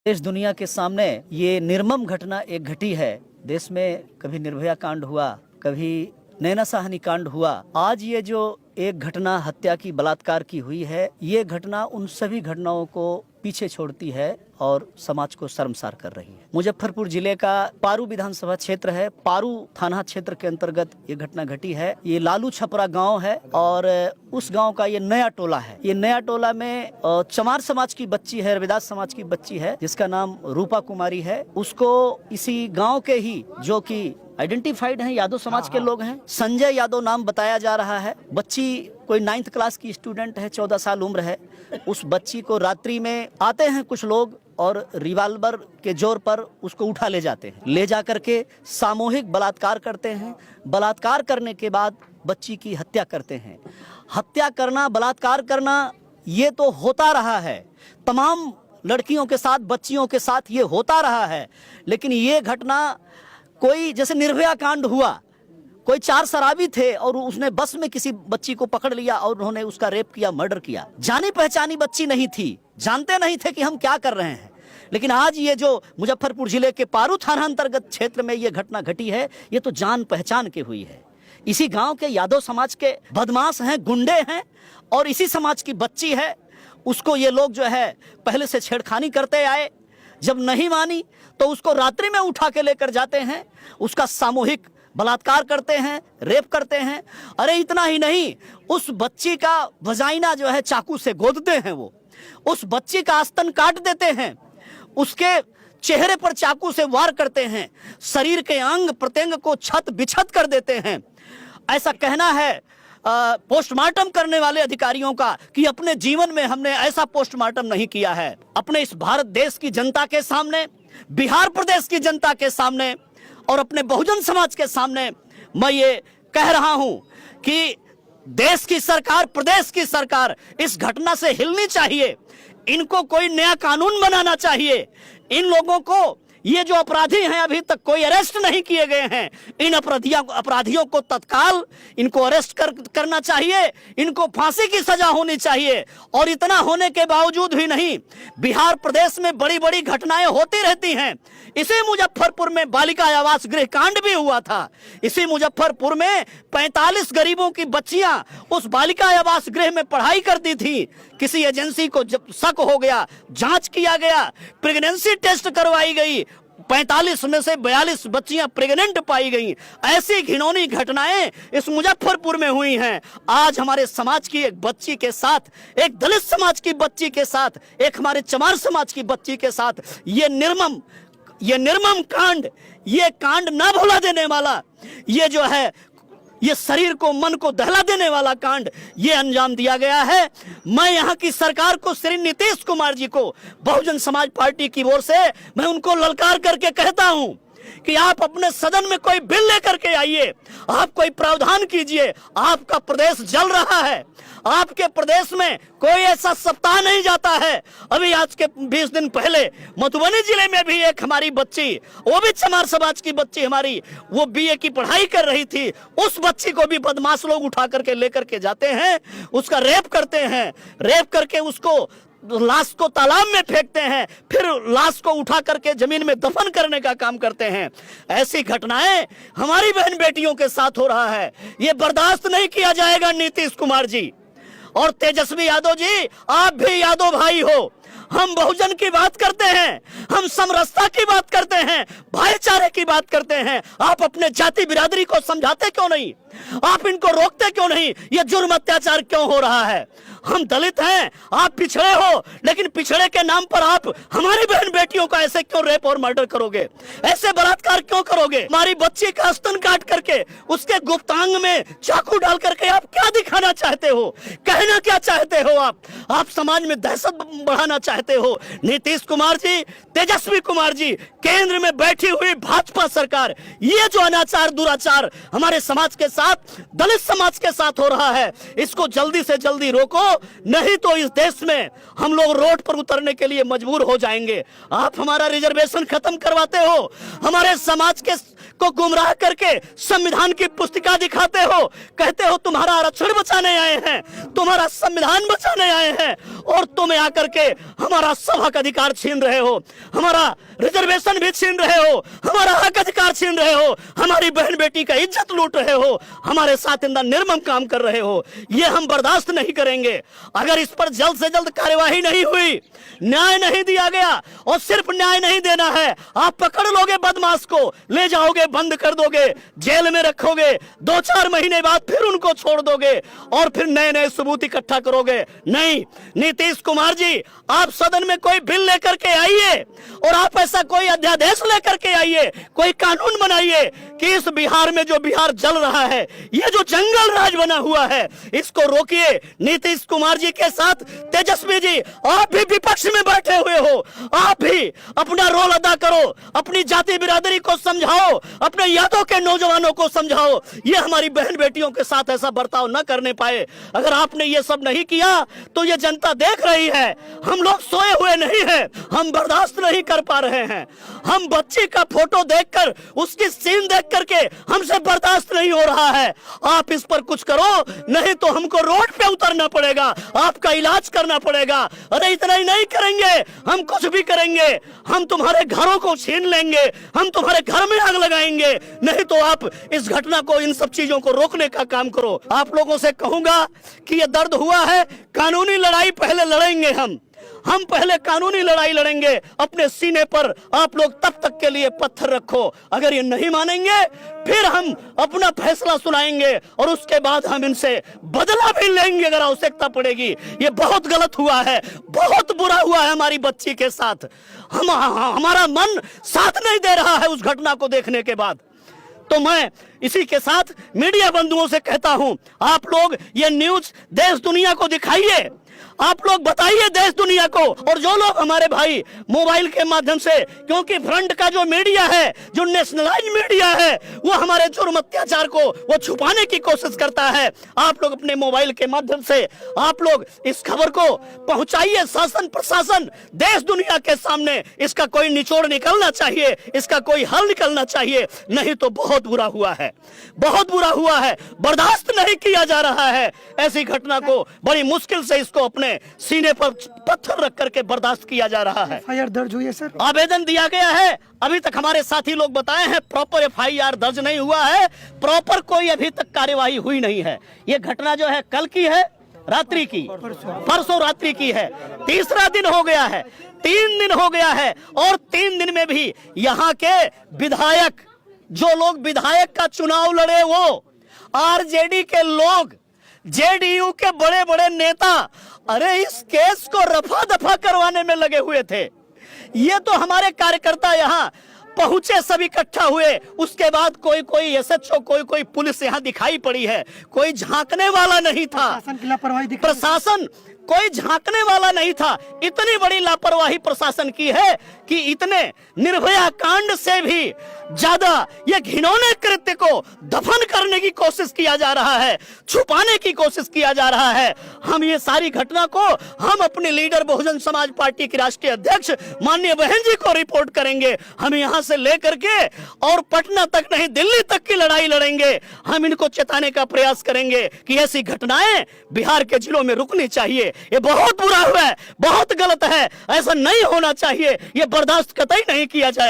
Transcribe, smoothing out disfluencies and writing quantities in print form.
देश दुनिया के सामने ये निर्मम घटना एक घटी है। देश में कभी निर्भया कांड हुआ, कभी नैना साहनी कांड हुआ। आज ये जो एक घटना हत्या की, बलात्कार की हुई है, ये घटना उन सभी घटनाओं को पीछे छोड़ती है और समाज को शर्मसार कर रही है। मुजफ्फरपुर जिले का पारू विधानसभा क्षेत्र है, पारू थाना क्षेत्र के अंतर्गत ये घटना घटी है। ये लालू छपरा गांव है और उस गांव का ये नया टोला है। ये नया टोला में चमार समाज की बच्ची है, रविदास समाज की बच्ची है, जिसका नाम रूपा कुमारी है। उसको इसी गाँव के ही, जो की आइडेंटिफाइड हैं, यादव समाज के लोग हैं, संजय यादव नाम बताया जा रहा है। बच्ची कोई 9th क्लास की स्टूडेंट है, 14 साल उम्र है। उस बच्ची को रात्रि में आते हैं कुछ लोग और रिवाल्वर के जोर पर उसको उठा ले जाते हैं। ले जा करके सामूहिक बलात्कार करते हैं। बलात्कार करने के बाद बच्ची की हत्या करते हैं। हत्या करना, बलात्कार करना, ये तो होता रहा है, तमाम लड़कियों के साथ, बच्चियों के साथ ये होता रहा है। लेकिन ये घटना कोई, जैसे निर्भया कांड हुआ, कोई 4 शराबी थे और उसने बस में किसी बच्ची को पकड़ लिया और उन्होंने उसका रेप किया, मर्डर किया। जानी पहचानी बच्ची नहीं थी, जानते नहीं थे कि हम क्या कर रहे हैं। लेकिन आज ये जो मुजफ्फरपुर जिले के पारू थाना अंतर्गत क्षेत्र में ये घटना घटी है, ये तो जान पहचान के हुई है। इसी गांव के यादव समाज के बदमाश हैं, गुंडे हैं, और इसी समाज की बच्ची है। उसको ये लोग जो है पहले से छेड़खानी करते आए। जब नहीं मानी तो उसको रात्रि में उठा के लेकर जाते हैं, उसका सामूहिक बलात्कार करते हैं, रेप करते हैं। अरे इतना ही नहीं, उस बच्ची का वजाइना जो है चाकू से गोदते हैं। वो उस बच्ची का आस्तन काट देते हैं, उसके चेहरे पर चाकू से वार करते हैं, शरीर के अंग प्रत्यंग को छत बिछत कर देते हैं। ऐसा कहना है पोस्टमार्टम करने वाले अधिकारियों का कि अपने जीवन में हमने ऐसा पोस्टमार्टम नहीं किया है। अपने इस भारत देश की जनता के सामने, बिहार प्रदेश की जनता के सामने और अपने बहुजन समाज के सामने मैं ये कह रहा हूं कि देश की सरकार, प्रदेश की सरकार इस घटना से हिलनी चाहिए। इनको कोई नया कानून बनाना चाहिए। इन लोगों को, ये जो अपराधी हैं, अभी तक कोई अरेस्ट नहीं किए गए हैं। इन अपराधियों को तत्काल इनको अरेस्ट करना चाहिए। इनको फांसी की सजा होनी चाहिए। और इतना होने के बावजूद भी नहीं, बिहार प्रदेश में बड़ी बड़ी घटनाएं होती रहती हैं। इसी मुजफ्फरपुर में बालिका आवास गृह कांड भी हुआ था। इसी मुजफ्फरपुर में 45 गरीबों की बच्चियां उस बालिका आवास गृह में पढ़ाई करती थी। किसी एजेंसी को जब शक हो गया, जांच किया गया, प्रेगनेंसी टेस्ट करवाई गई, 45 में से 42 बच्चियां प्रेग्नेंट पाई गई। ऐसी घिनौनी घटनाएं इस मुजफ्फरपुर में हुई हैं। आज हमारे समाज की एक बच्ची के साथ, एक दलित समाज की बच्ची के साथ, एक हमारे चमार समाज की बच्ची के साथ ये निर्मम कांड, ये कांड ना भुला देने वाला, ये जो है, ये शरीर को, मन को दहला देने वाला कांड ये अंजाम दिया गया है। मैं यहाँ की सरकार को, श्री नीतीश कुमार जी को, बहुजन समाज पार्टी की ओर से मैं उनको ललकार करके कहता हूं कि आप अपने सदन में कोई बिल लेकर के आइए, आप कोई प्रावधान कीजिए। आपका प्रदेश जल रहा है। आपके प्रदेश में कोई ऐसा सप्ताह नहीं जाता है। अभी आज के 20 दिन पहले मधुबनी जिले में भी एक हमारी बच्ची, वो भी चमार समाज की बच्ची हमारी, वो बीए की पढ़ाई कर रही थी। उस बच्ची को भी बदमाश लोग उठा करके लेकर के जाते हैं, उसका रेप करते हैं। रेप करके उसको, लाश को तालाब में फेंकते हैं, फिर लाश को उठा करके जमीन में दफन करने का काम करते हैं। ऐसी घटनाएं हमारी बहन बेटियों के साथ हो रहा है। ये बर्दाश्त नहीं किया जाएगा। नीतीश कुमार जी और तेजस्वी यादव जी, आप भी यादव भाई हो। हम बहुजन की बात करते हैं, हम समरसता की बात करते हैं, भाईचारे की बात करते हैं। आप अपने जाति बिरादरी को समझाते क्यों नहीं? आप इनको रोकते क्यों नहीं? ये जुर्म अत्याचार क्यों हो रहा है? हम दलित हैं, आप पिछड़े हो, लेकिन पिछड़े के नाम पर आप हमारी बहन बेटियों का ऐसे क्यों रेप और मर्डर करोगे? ऐसे बलात्कार क्यों करोगे? हमारी बच्ची का स्तन काट करके, उसके गुप्तांग में चाकू डाल करके आप क्या दिखाना चाहते हो? कहना क्या चाहते हो? आप समाज में दहशत बढ़ाना चाहते हो। नीतीश कुमार जी, तेजस्वी कुमार जी, केंद्र में बैठी हुई भाजपा सरकार, ये जो अनाचार, दुराचार हमारे समाज के साथ, दलित समाज के साथ हो रहा है, इसको जल्दी से जल्दी रोको, नहीं तो इस देश में हम लोग रोड पर उतरने के लिए मजबूर हो जाएंगे। आप हमारा रिजर्वेशन खत्म करवाते हो, हमारे समाज के को गुमराह करके संविधान की पुस्तिका दिखाते हो, कहते हो तुम्हारा आरक्षण बचाने आए हैं, तुम्हारा संविधान बचाने आए हैं, और तुम आकर के हमारा सभा का अधिकार छीन रहे हो, हमारा रिजर्वेशन भी छीन रहे हो, हमारा हक अधिकार छीन रहे हो, हमारी बहन बेटी का इज्जत लूट रहे हो, हमारे साथ इंदा निर्मम काम कर रहे हो। ये हम बर्दाश्त नहीं करेंगे। अगर इस पर जल्द से जल्द कार्यवाही नहीं हुई, न्याय नहीं दिया गया, और सिर्फ न्याय नहीं देना है, आप पकड़ लोगे बदमाश को, ले जाओगे, बंद कर दोगे, जेल में रखोगे, 2-4 महीने बाद फिर उनको छोड़ दोगे और फिर नए नए सबूत इकट्ठा करोगे। नहीं, नीतीश कुमार जी, आप सदन में कोई बिल लेकर के आइए और आप ऐसा कोई अध्यादेश लेकर के आइए, कोई कानून बनाइए कि इस बिहार में जो बिहार जल रहा है, ये जो जंगल राज बना हुआ है, इसको रोकिए। नीतीश कुमार जी के साथ तेजस्वी जी, आप भी विपक्ष में बैठे हुए हो, आप भी अपना रोल अदा करो, अपनी जाति बिरादरी को समझाओ, अपने यादों के नौजवानों को समझाओ, ये हमारी बहन बेटियों के साथ ऐसा बर्ताव न करने पाए। अगर आपने ये सब नहीं किया तो ये जनता देख रही है, हम लोग सोए हुए नहीं हैं, हम बर्दाश्त नहीं कर पा रहे हैं। हम बच्ची का फोटो देखकर, उसकी सीन देख करके हमसे बर्दाश्त नहीं हो रहा है। आप इस पर कुछ करो, नहीं तो हमको रोड पे उतरना पड़ेगा, आपका इलाज करना पड़ेगा। अरे इतना ही नहीं करेंगे, हम कुछ भी करेंगे, हम तुम्हारे घरों को छीन लेंगे, हम तुम्हारे घर में आग लगाएंगे। नहीं तो आप इस घटना को, इन सब चीजों को रोकने का काम करो। आप लोगों से कहूंगा कि ये दर्द हुआ है, कानूनी लड़ाई पहले लड़ेंगे, हम पहले कानूनी लड़ाई लड़ेंगे। अपने सीने पर आप लोग तब तक के लिए पत्थर रखो, अगर ये नहीं मानेंगे फिर हम अपना फैसला सुनाएंगे और उसके बाद हम इनसे बदला भी लेंगे अगर आवश्यकता पड़ेगी। ये बहुत गलत हुआ है, बहुत बुरा हुआ है हमारी बच्ची के साथ। हमारा मन साथ नहीं दे रहा है उस घटना को देखने के बाद। तो मैं इसी के साथ मीडिया बंधुओं से कहता हूं, आप लोग ये न्यूज देश दुनिया को दिखाइए, आप लोग बताइए देश दुनिया को। और जो लोग हमारे भाई मोबाइल के माध्यम से, क्योंकि फ्रंट का जो मीडिया है, जो नेशनलाइज मीडिया है, वो हमारे जुर्म अत्याचार को वो छुपाने की कोशिश करता है। आप लोग अपने मोबाइल के माध्यम से आप लोग इस खबर को पहुंचाइए शासन प्रशासन देश दुनिया के सामने। इसका कोई निचोड़ निकलना चाहिए, इसका कोई हल निकलना चाहिए, नहीं तो बहुत बुरा हुआ है, बहुत बुरा हुआ है। बर्दाश्त नहीं किया जा रहा है ऐसी घटना को, बड़ी मुश्किल से इसको अपने सीने पर पत्थर रख करके बर्दाश्त किया जा रहा है। एफआईआर दर्ज हुई है सर? आवेदन दिया गया है, अभी तक हमारे साथी लोग बताए हैं प्रॉपर एफआईआर दर्ज नहीं हुआ है, प्रॉपर कोई अभी तक कार्यवाही हुई नहीं है। ये घटना जो है कल की है, रात्रि की, परसों रात्रि की है, तीसरा दिन हो गया है, 3 दिन हो गया है, और 3 दिन में भी यहाँ के विधायक, जो लोग विधायक का चुनाव लड़े, वो आरजेडी के लोग, जेडीयू के बड़े बड़े नेता, अरे इस केस को रफा दफा करवाने में लगे हुए थे। ये तो हमारे कार्यकर्ता यहाँ पहुंचे, सब इकट्ठा हुए, उसके बाद कोई एसएचओ, कोई पुलिस यहाँ दिखाई पड़ी है, कोई झांकने वाला नहीं था। प्रशासन की लापरवाही दिखाई, प्रशासन कोई झांकने वाला नहीं था। इतनी बड़ी लापरवाही प्रशासन की है कि इतने निर्भया कांड से भी ज्यादा ये घिनौने कृत्य को दफन करने की कोशिश किया जा रहा है, छुपाने की कोशिश किया जा रहा है। हम ये सारी घटना को हम अपने लीडर बहुजन समाज पार्टी के राष्ट्रीय अध्यक्ष माननीय बहन जी को रिपोर्ट करेंगे। हम यहाँ से लेकर के और पटना तक नहीं, दिल्ली तक की लड़ाई लड़ेंगे। हम इनको चेताने का प्रयास करेंगे कि ऐसी घटनाएं बिहार के जिलों में रुकनी चाहिए। ये बहुत बुरा हुआ है, बहुत गलत है, ऐसा नहीं होना चाहिए, ये बर्दाश्त कतई नहीं किया जाए।